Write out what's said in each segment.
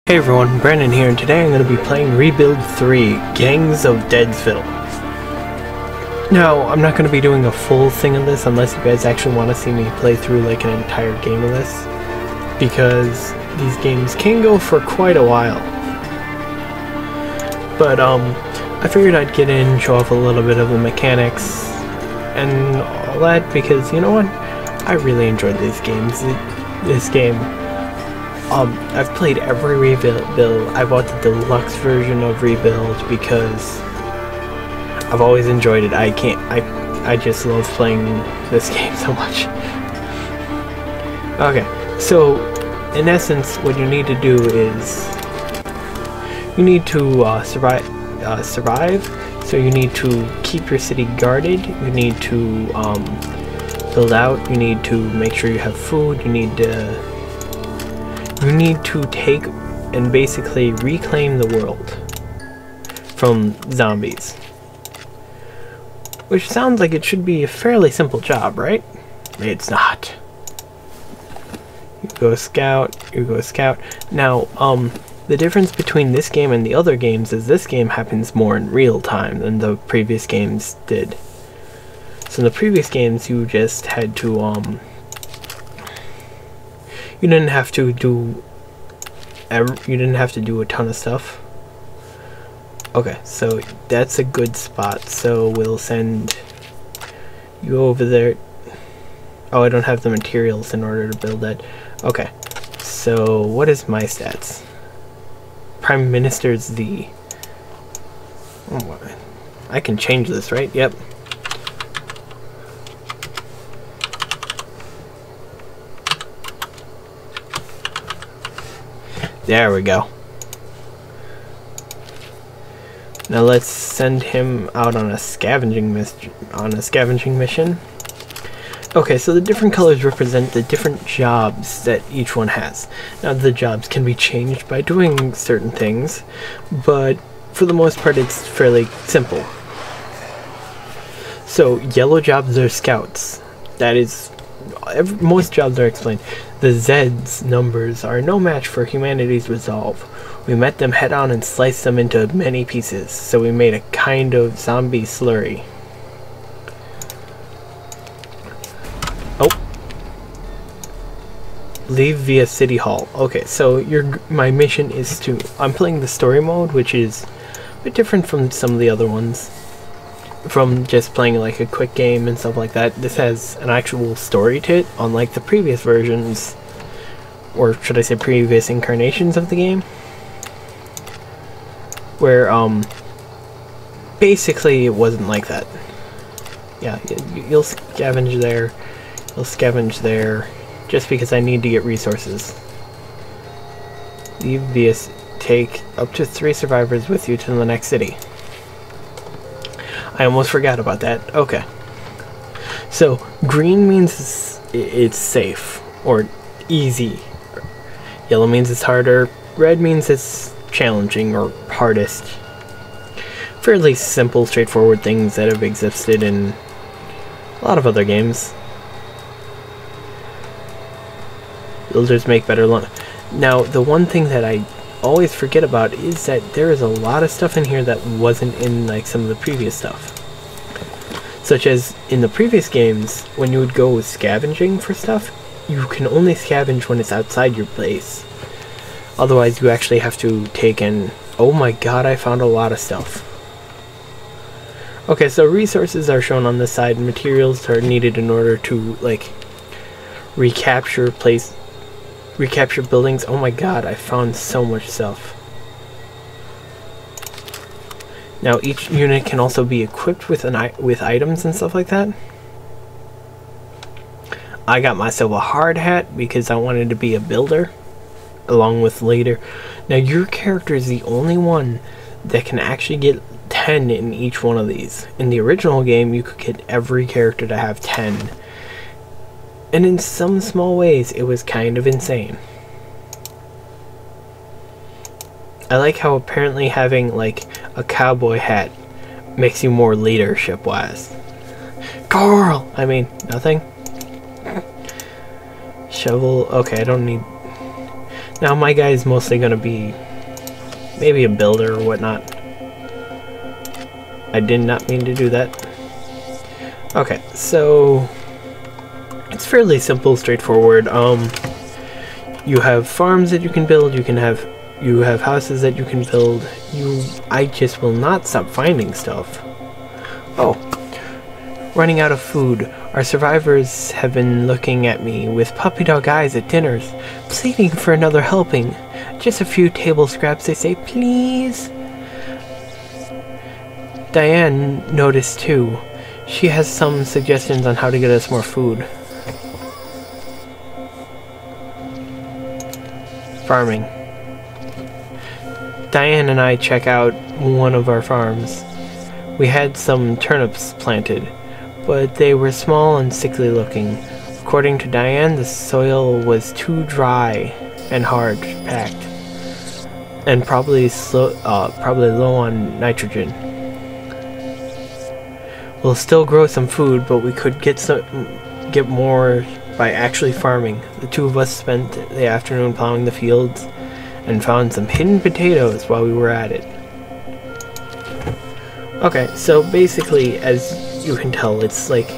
Hey everyone, Brandon here, and today I'm going to be playing Rebuild 3, Gangs of Deadville. Now, I'm not going to be doing a full thing of this unless you guys actually want to see me play through like an entire game of this, because these games can go for quite a while. But I figured I'd get in, show off a little bit of the mechanics and all that, because you know what? I really enjoyed these games. This game. I've played every Rebuild. I bought the deluxe version of Rebuild because I've always enjoyed it. I just love playing this game so much. Okay, so in essence, what you need to do is you need to survive. So you need to keep your city guarded. You need to build out. You need to make sure you have food. You need to take and basically reclaim the world from zombies. Which sounds like it should be a fairly simple job, right? It's not. You go scout, you go scout. Now, the difference between this game and the other games is this game happens more in real time than the previous games did. So in the previous games you just had to, you didn't have to do a ton of stuff. Okay, so that's a good spot. So we'll send you over there. Oh, I don't have the materials in order to build that. Okay, so what is my stats? Prime Minister's Z. Oh, I can change this, right? Yep. There we go. Now let's send him out on a scavenging mission. Okay, so the different colors represent the different jobs that each one has. Now the jobs can be changed by doing certain things, but for the most part it's fairly simple. So yellow jobs are scouts. That is, most jobs are explained. The Z's numbers are no match for humanity's resolve. We met them head on and sliced them into many pieces, so we made a kind of zombie slurry. Oh. Leave via City Hall. Okay, so my mission is to... I'm playing the story mode, which is a bit different from some of the other ones. From just playing like a quick game and stuff like that. This has an actual story to it, unlike the previous versions, or should I say previous incarnations of the game, where basically it wasn't like that. Yeah, you'll scavenge there, just because I need to get resources. Leave via, take up to 3 survivors with you to the next city. I almost forgot about that. Okay. So, green means it's safe, or easy. Yellow means it's harder. Red means it's challenging, or hardest. Fairly simple, straightforward things that have existed in a lot of other games. Builders make better lunch. Now, the one thing that I always forget about is that there is a lot of stuff in here that wasn't in like some of the previous stuff, such as in the previous games when you would go scavenging for stuff, you can only scavenge when it's outside your base. Otherwise you actually have to take in... Oh my god, I found a lot of stuff. Okay, so resources are shown on this side, and materials are needed in order to like recapture buildings. Oh my god, I found so much stuff. Now each unit can also be equipped with items and stuff like that. I got myself a hard hat because I wanted to be a builder, along with later. Now your character is the only one that can actually get 10 in each one of these. In the original game you could get every character to have 10. And in some small ways, it was kind of insane. I like how apparently having, like, a cowboy hat makes you more leadership-wise. Carl! I mean, nothing. Shovel. Okay, I don't need... Now my guy is mostly going to be maybe a builder or whatnot. I did not mean to do that. Okay, so it's fairly simple, straightforward. You have farms that you can build, you have houses that you can build. I just will not stop finding stuff. Oh, running out of food. Our survivors have been looking at me with puppy dog eyes at dinners, pleading for another helping. Just a few table scraps, they say, please. Diane noticed too. She has some suggestions on how to get us more food. Farming. Diane and I check out one of our farms. We had some turnips planted, but they were small and sickly looking. According to Diane, the soil was too dry and hard packed, and probably low on nitrogen. We'll still grow some food, but we could get more by actually farming. The two of us spent the afternoon plowing the fields and found some hidden potatoes while we were at it. Okay, so basically, as you can tell, it's like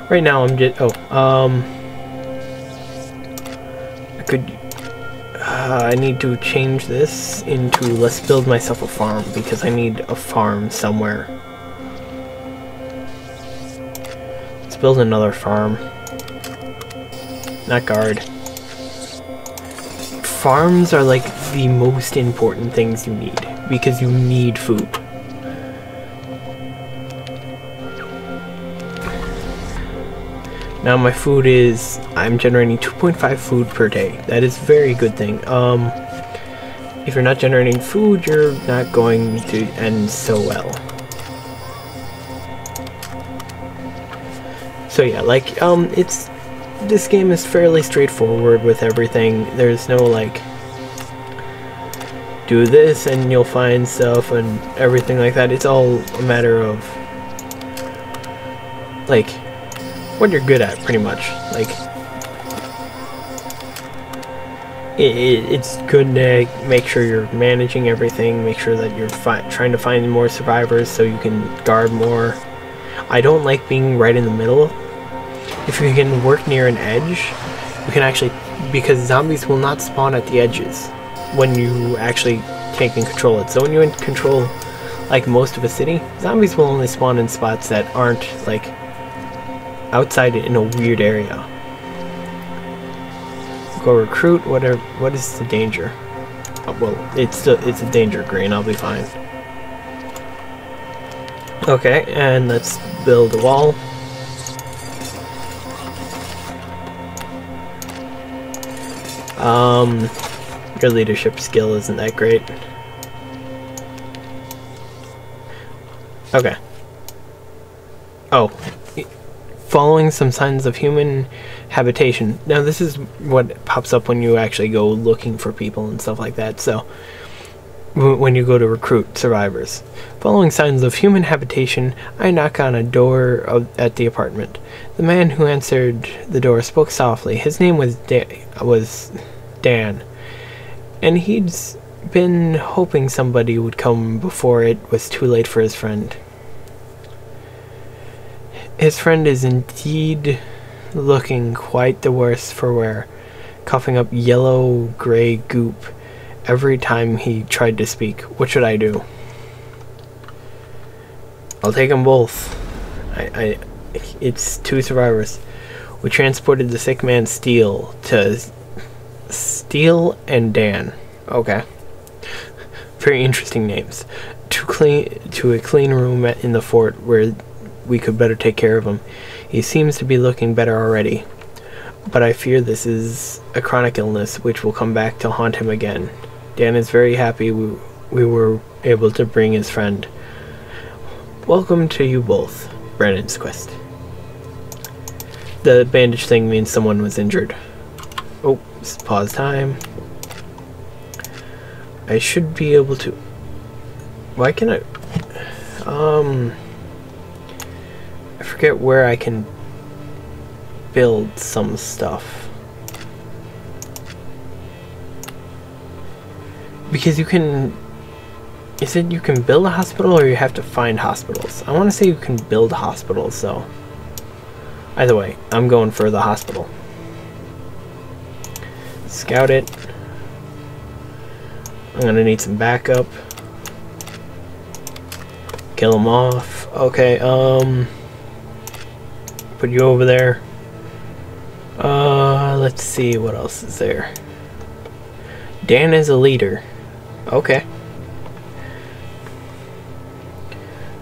right now I'm just I need to change this into let's build myself a farm, because I need a farm somewhere. Let's build another farm. Not guard. Farms are like the most important things you need, because you need food. Now my food is, I'm generating 2.5 food per day. That is a very good thing. If you're not generating food, you're not going to end so well. So yeah, like, this game is fairly straightforward with everything. There's no like, do this and you'll find stuff and everything like that. It's all a matter of like what you're good at, pretty much. Like it's good to make sure you're managing everything, make sure that you're trying to find more survivors so you can guard more. I don't like being right in the middle. If you can work near an edge, you can actually, because zombies will not spawn at the edges when you actually take and control it. So when you control like most of a city, zombies will only spawn in spots that aren't like outside in a weird area. Go recruit. Whatever. What is the danger? Oh, well, it's a danger green. I'll be fine. Okay, and let's build a wall. Your leadership skill isn't that great. Okay. Oh. Following some signs of human habitation. Now this is what pops up when you actually go looking for people and stuff like that. So when you go to recruit survivors. Following signs of human habitation, I knock on a door at the apartment. The man who answered the door spoke softly. His name was Dan, and he'd been hoping somebody would come before it was too late for his friend. His friend is indeed looking quite the worse for wear, coughing up yellow-gray goop every time he tried to speak. What should I do? I'll take them both. It's two survivors. We transported the sick man Steele and Dan. Okay. Very interesting names. To a clean room in the fort where we could better take care of him. He seems to be looking better already, but I fear this is a chronic illness which will come back to haunt him again. Dan is very happy we were able to bring his friend. Welcome to you both, Brandon's Quest. The bandage thing means someone was injured. Oh, pause time. I should be able to... Why can I... I forget where I can build some stuff. Because you can... Is it you can build a hospital or you have to find hospitals? I want to say you can build hospitals, so... Either way, I'm going for the hospital. Scout it. I'm gonna need some backup. Kill them off. Okay, put you over there. Let's see what else is there. Dan is a leader. Okay.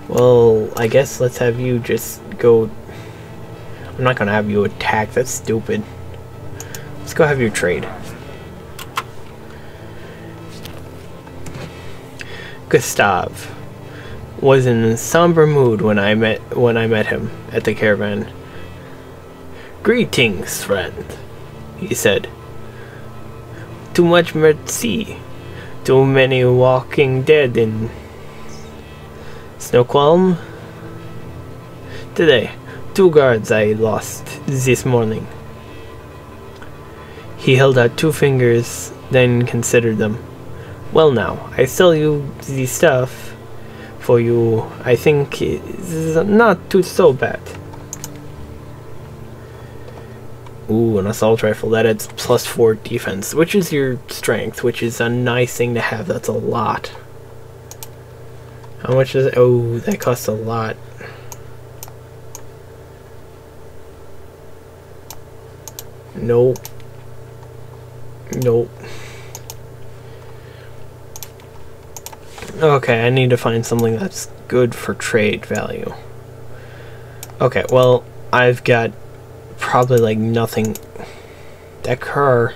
Well, I guess let's have you just go... I'm not gonna have you attack, that's stupid. Let's go have you trade. Gustav was in a somber mood when I met him at the caravan. "Greetings, friend," he said. "Too much mercy. Too many walking dead in Snoqualm. Today, 2 guards I lost this morning." He held out 2 fingers, then considered them. "Well now, I sell you the stuff for you. I think it's not too so bad." Ooh, an assault rifle. That adds +4 defense, which is your strength, which is a nice thing to have. That's a lot. How much is it? Oh, that costs a lot. Nope. Nope. Okay, I need to find something that's good for trade value. Okay, well, I've got probably like nothing. That car.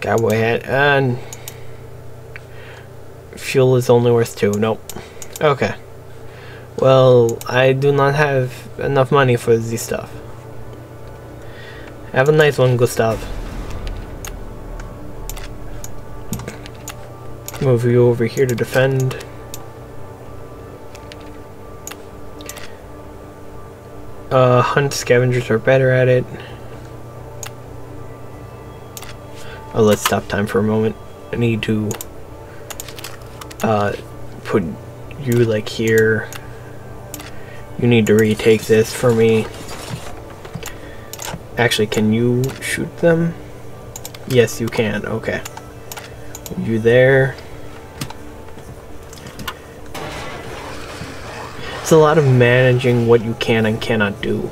Cowboy hat, and fuel is only worth 2. Nope. Okay. Well, I do not have enough money for this stuff. Have a nice one, Gustav. Move you over here to defend. Hunt scavengers are better at it. Oh, let's stop time for a moment. I need to put you like here. You need to retake this for me. Actually, can you shoot them? Yes, you can. Okay. You there. It's a lot of managing what you can and cannot do.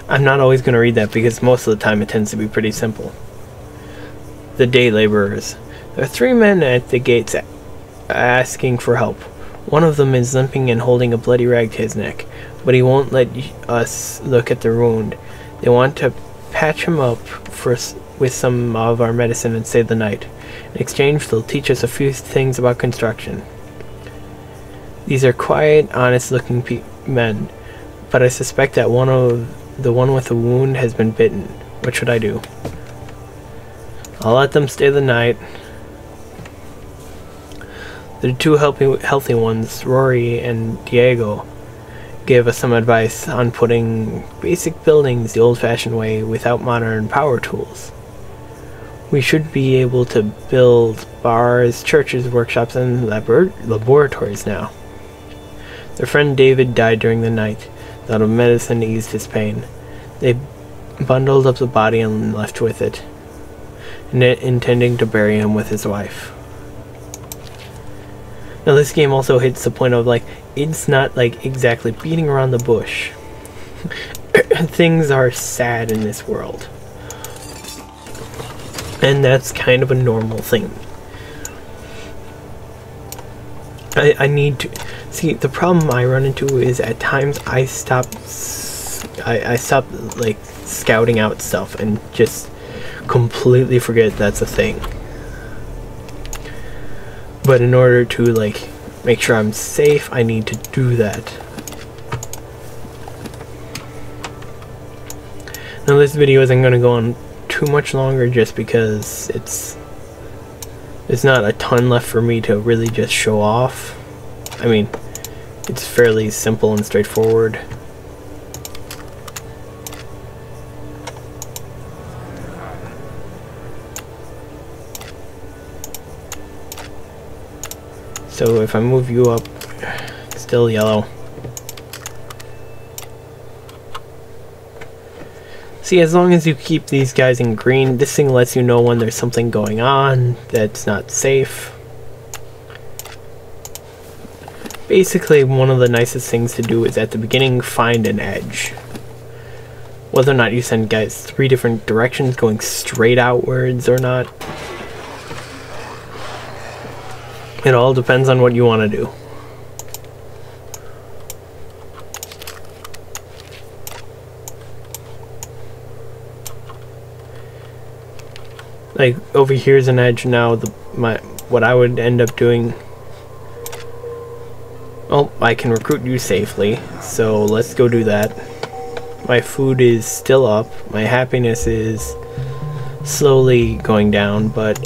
I'm not always going to read that because most of the time it tends to be pretty simple. The day laborers. There are 3 men at the gates asking for help. One of them is limping and holding a bloody rag to his neck, but he won't let us look at the wound. They want to patch him up with some of our medicine and save the night. In exchange, they'll teach us a few things about construction. These are quiet, honest-looking men, but I suspect that the one with the wound has been bitten. What should I do? I'll let them stay the night. The 2 healthy ones, Rory and Diego, gave us some advice on putting basic buildings the old-fashioned way without modern power tools. We should be able to build bars, churches, workshops, and laboratories now. Their friend David died during the night. Thought of medicine eased his pain. They bundled up the body and left with it, intending to bury him with his wife. Now this game also hits the point of like, it's not like exactly beating around the bush. Things are sad in this world. And that's kind of a normal thing. I need to see, the problem I run into is at times I stop like scouting out stuff and just completely forget that's a thing. But in order to like make sure I'm safe, I need to do that. Now this video isn't going to go on too much longer just because there's not a ton left for me to really just show off. I mean, it's fairly simple and straightforward. So if I move you up, still yellow. See, as long as you keep these guys in green, this thing lets you know when there's something going on that's not safe. Basically, one of the nicest things to do is at the beginning find an edge. Whether or not you send guys 3 different directions going straight outwards or not, it all depends on what you want to do. Like over here's an edge now. What I would end up doing. Oh, I can recruit you safely, so let's go do that. My food is still up. My happiness is slowly going down, but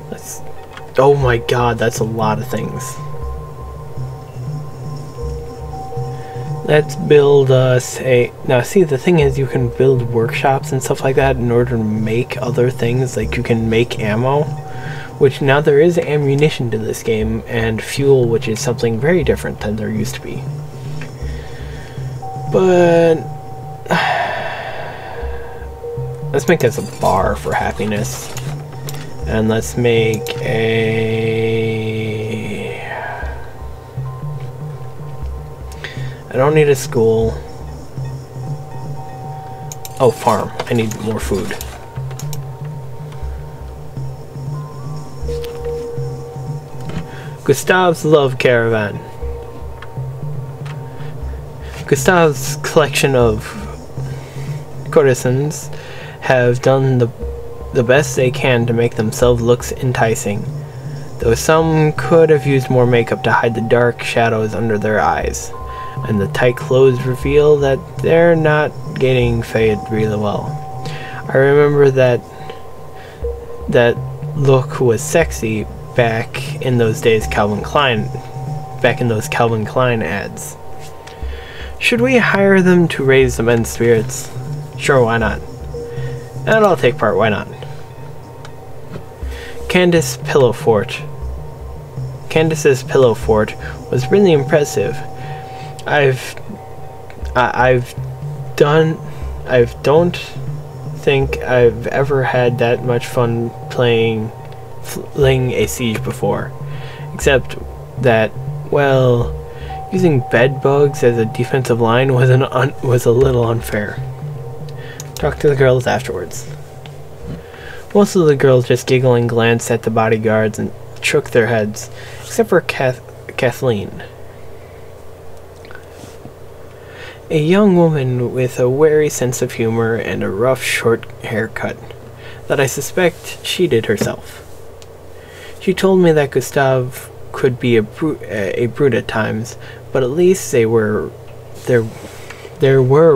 let's. Oh my God, that's a lot of things. Let's build us a... Now see, the thing is you can build workshops and stuff like that in order to make other things. Like you can make ammo, which now there is ammunition to this game, and fuel, which is something very different than there used to be. But... let's make this a bar for happiness. And let's make a... I don't need a school. Oh, farm. I need more food. Gustav's Love Caravan. Gustav's collection of courtesans have done the best they can to make themselves look enticing, though some could have used more makeup to hide the dark shadows under their eyes. And the tight clothes reveal that they're not getting fed really well. I remember that look was sexy back in those days Calvin Klein ads. Should we hire them to raise the men's spirits? Sure, why not? And I'll take part, why not? Candace's Pillow Fort was really impressive. I don't think I've ever had that much fun playing a siege before, except that, well, using bed bugs as a defensive line was a little unfair. Talk to the girls afterwards. Most of the girls just giggling glanced at the bodyguards and shook their heads, except for Kathleen. A young woman with a wary sense of humor and a rough, short haircut that I suspect she did herself. She told me that Gustav could be a brute at times, but at least there were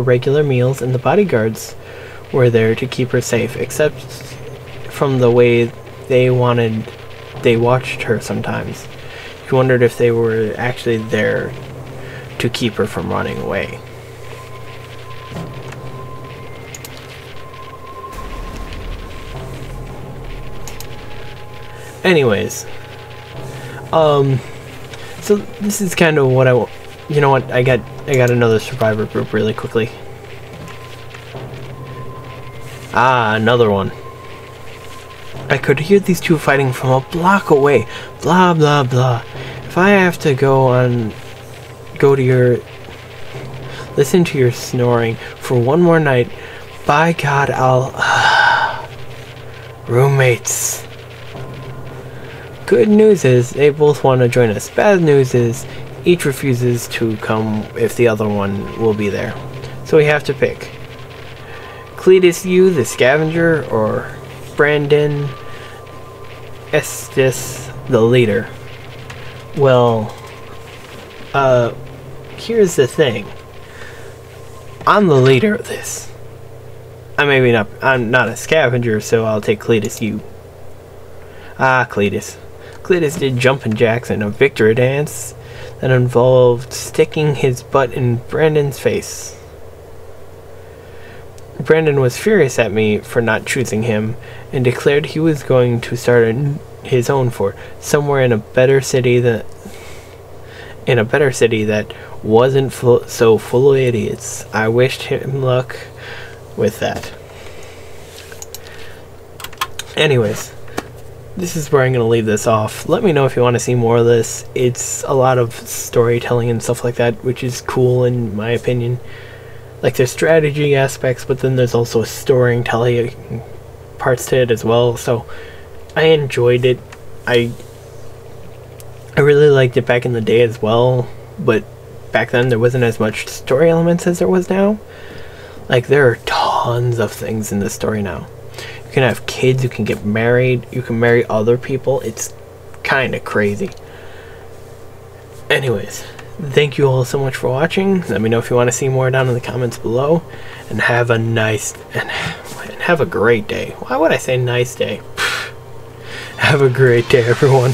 regular meals, and the bodyguards were there to keep her safe, except from the way they watched her sometimes. She wondered if they were actually there to keep her from running away. Anyways, so this is kind of what you know what, I got another survivor group really quickly. Ah, another one. I could hear these two fighting from a block away. Blah, blah, blah. If I have to listen to your snoring for one more night, by God, I'll... Roommates. Good news is, they both want to join us. Bad news is, each refuses to come if the other one will be there. So we have to pick. Cletus, you, the scavenger, or Brandon Estes, the leader. Well, here's the thing. I'm the leader of this. I'm not a scavenger, so I'll take Cletus, you. Ah, Cletus. Cletus did jumpin' jacks and a victory dance that involved sticking his butt in Brandon's face. Brandon was furious at me for not choosing him and declared he was going to start his own for somewhere in a better city that wasn't so full of idiots. I wished him luck with that. Anyways, this is where I'm going to leave this off. Let me know if you want to see more of this. It's a lot of storytelling and stuff like that, which is cool in my opinion. Like, there's strategy aspects, but then there's also storytelling parts to it as well. So I enjoyed it. I really liked it back in the day as well, but back then there wasn't as much story elements as there was now. Like, there are tons of things in this story now. You can have kids, you can get married, you can marry other people. It's kind of crazy. Anyways, thank you all so much for watching. Let me know if you want to see more down in the comments below. And have a nice, and have a great day. Why would I say nice day? Have a great day, everyone.